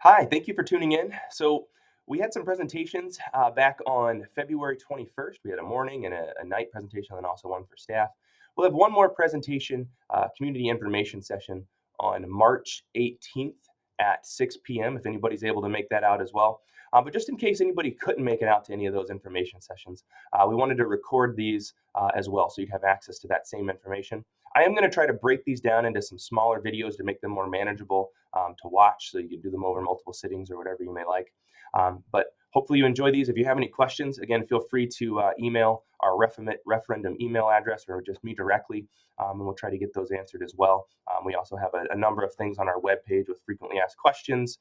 Hi, thank you for tuning in. So, we had some presentations back on February 21st. We had a morning and a night presentation, and also one for staff. We'll have one more presentation, community information session on March 18th at 6 p.m. if anybody's able to make that out as well. But just in case anybody couldn't make it out to any of those information sessions, we wanted to record these as well so you'd have access to that same information. I am going to try to break these down into some smaller videos to make them more manageable to watch, so you can do them over multiple sittings or whatever you may like. But hopefully you enjoy these. If you have any questions, again, feel free to email our referendum email address or just me directly, and we'll try to get those answered as well. We also have a number of things on our webpage with frequently asked questions,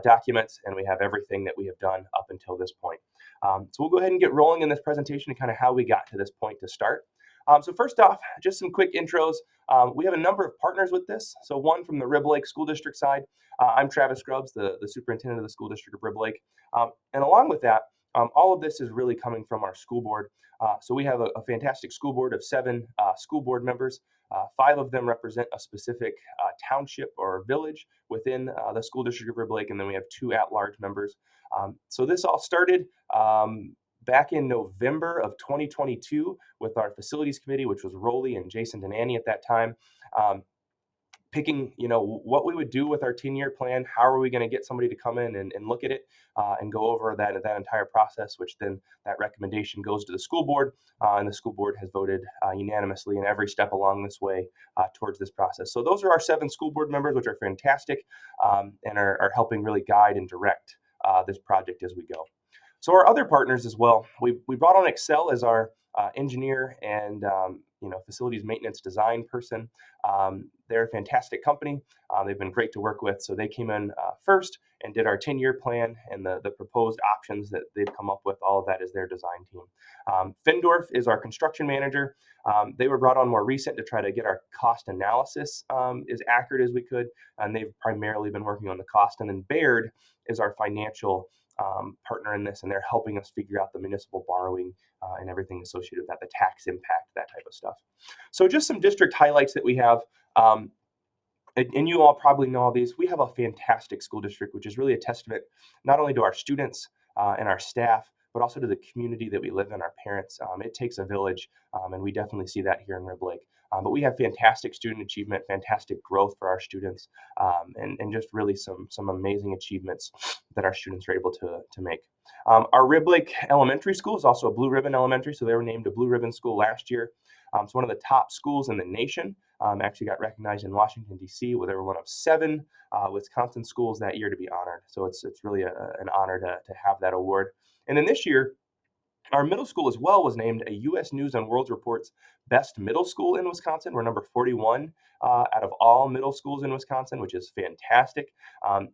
documents, and we have everything that we have done up until this point. So we'll go ahead and get rolling in this presentation and kind of how we got to this point to start. So first off, just some quick intros. We have a number of partners with this. So one from the Rib Lake School District side. I'm Travis Grubbs, the superintendent of the school district of Rib Lake. And along with that, all of this is really coming from our school board. So we have a fantastic school board of 7 school board members. 5 of them represent a specific township or village within the school district of Rib Lake, and then we have 2 at-large members. So this all started back in November of 2022 with our facilities committee, which was Rolly and Jason Denani at that time, picking, what we would do with our 10-year plan. How are we going to get somebody to come in and look at it and go over that entire process, which then that recommendation goes to the school board, and the school board has voted unanimously in every step along this way towards this process. So those are our 7 school board members, which are fantastic, and are helping really guide and direct this project as we go. So our other partners as well, we brought on Excel as our engineer and facilities maintenance design person. They're a fantastic company. They've been great to work with. So they came in first and did our 10-year plan and the proposed options that they've come up with. All of that is their design team. Findorf is our construction manager. They were brought on more recent to try to get our cost analysis as accurate as we could, and they've primarily been working on the cost. And then Baird is our financial partner in this, and they're helping us figure out the municipal borrowing and everything associated with that, the tax impact, that type of stuff. So just some district highlights that we have. And you all probably know all these. We have a fantastic school district, which is really a testament not only to our students and our staff, but also to the community that we live in, our parents. It takes a village, and we definitely see that here in Rib Lake. But we have fantastic student achievement, fantastic growth for our students, and just really some amazing achievements that our students are able to make. Our Rib Lake Elementary School is also a Blue Ribbon Elementary, so they were named a Blue Ribbon School last year. It's one of the top schools in the nation. Actually got recognized in Washington, D.C., where they were one of 7 Wisconsin schools that year to be honored. So it's really an honor to have that award. And then this year, our middle school as well was named a U.S. News and World Report's best middle school in Wisconsin. We're number 41 out of all middle schools in Wisconsin, which is fantastic.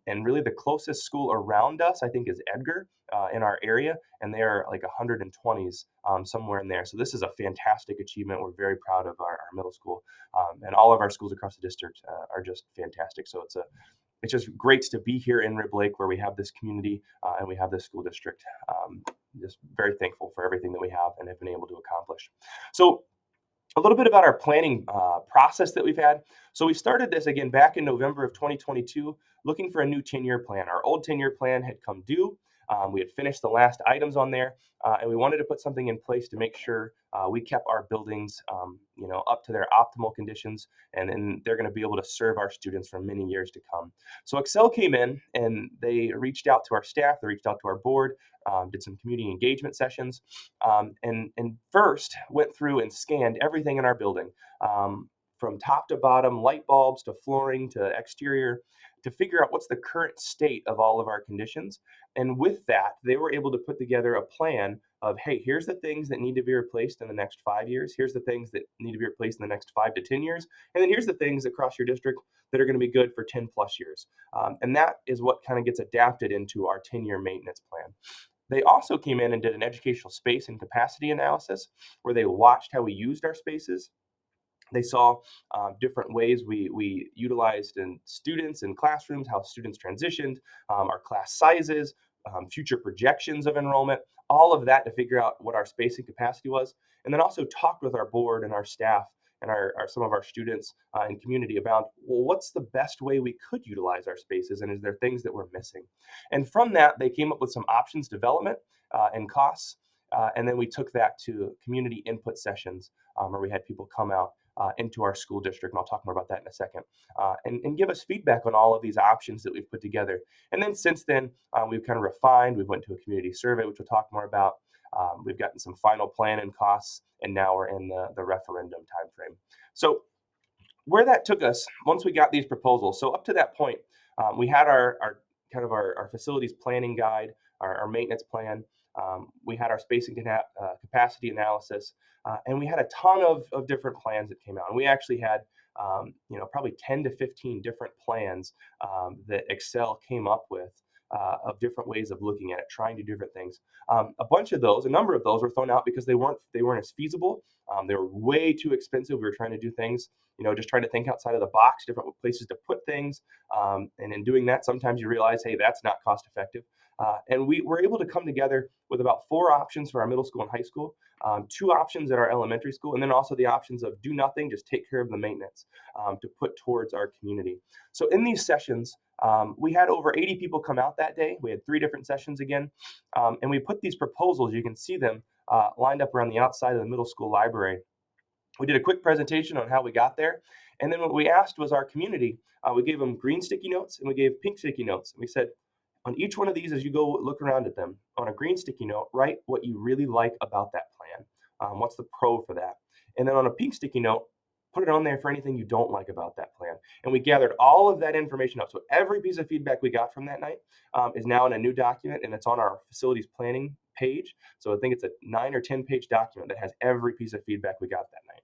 And really, the closest school around us, I think, is Edgar in our area, and they are like 120s somewhere in there. So this is a fantastic achievement. We're very proud of our middle school, and all of our schools across the district are just fantastic. So it's just great to be here in Rib Lake, where we have this community and we have this school district. Just very thankful for everything that we have and have been able to accomplish. So a little bit about our planning process that we've had. So we started this again back in November of 2022, looking for a new 10-year plan. Our old 10-year plan had come due. We had finished the last items on there, and we wanted to put something in place to make sure we kept our buildings, up to their optimal conditions, and then they're going to be able to serve our students for many years to come. So Excel came in and they reached out to our staff, they reached out to our board, did some community engagement sessions, and first went through and scanned everything in our building, from top to bottom, light bulbs to flooring to exterior, to figure out what's the current state of all of our conditions. And with that, they were able to put together a plan of, hey, here's the things that need to be replaced in the next 5 years. Here's the things that need to be replaced in the next 5 to 10 years. And then here's the things across your district that are going to be good for 10 plus years. And that is what kind of gets adapted into our 10-year maintenance plan. They also came in and did an educational space and capacity analysis where they watched how we used our spaces. They saw different ways we utilized in students in classrooms, how students transitioned, our class sizes, future projections of enrollment, all of that to figure out what our spacing capacity was. And then also talked with our board and our staff and some of our students and community about, well, what's the best way we could utilize our spaces, and is there things that we're missing? And from that, they came up with some options development and costs. And then we took that to community input sessions where we had people come out into our school district, and I'll talk more about that in a second, and give us feedback on all of these options that we've put together. And then since then, we've kind of refined. We've went to a community survey, which we'll talk more about. We've gotten some final plan and costs, and now we're in the referendum timeframe. So where that took us, once we got these proposals, so up to that point, we had our kind of our facilities planning guide, our maintenance plan. We had our spacing capacity analysis, and we had a ton of different plans that came out. And we actually had, probably 10 to 15 different plans that Excel came up with of different ways of looking at it, trying to do different things. A number of those were thrown out because they weren't as feasible. They were way too expensive. We were trying to do things, just trying to think outside of the box, different places to put things. And in doing that, sometimes you realize, hey, that's not cost effective. And we were able to come together with about 4 options for our middle school and high school, 2 options at our elementary school, and then also the options of do nothing, just take care of the maintenance to put towards our community. So in these sessions, we had over 80 people come out that day. We had 3 different sessions again, and we put these proposals. You can see them lined up around the outside of the middle school library. We did a quick presentation on how we got there. And then what we asked was our community, we gave them green sticky notes and we gave pink sticky notes. And we said, on each one of these, as you go look around at them, on a green sticky note, write what you really like about that plan. What's the pro for that? And then on a pink sticky note, put it on there for anything you don't like about that plan. And we gathered all of that information up. So every piece of feedback we got from that night is now in a new document, and it's on our facilities planning page. So I think it's a 9 or 10 page document that has every piece of feedback we got that night.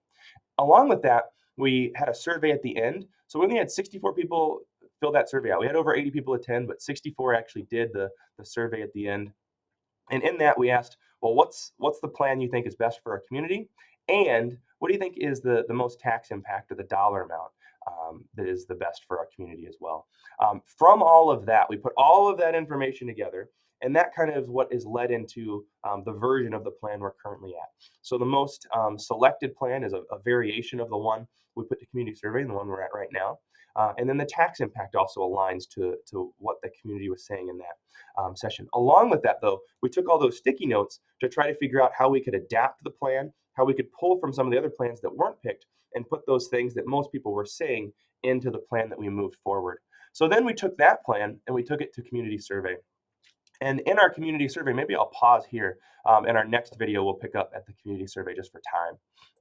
Along with that, we had a survey at the end. So we only had 64 people fill that survey out. We had over 80 people attend, but 64 actually did the survey at the end. And in that, we asked, well, what's the plan you think is best for our community? And what do you think is the most tax impact or the dollar amount that is the best for our community as well? From all of that, we put all of that information together, and that kind of is what is led into the version of the plan we're currently at. So the most selected plan is a variation of the one we put to community survey, and the one we're at right now. And then the tax impact also aligns to what the community was saying in that session. Along with that, though, we took all those sticky notes to try to figure out how we could adapt the plan, how we could pull from some of the other plans that weren't picked, and put those things that most people were saying into the plan that we moved forward. So then we took that plan and we took it to community survey. And in our community survey, maybe I'll pause here. In our next video, we'll pick up at the community survey just for time.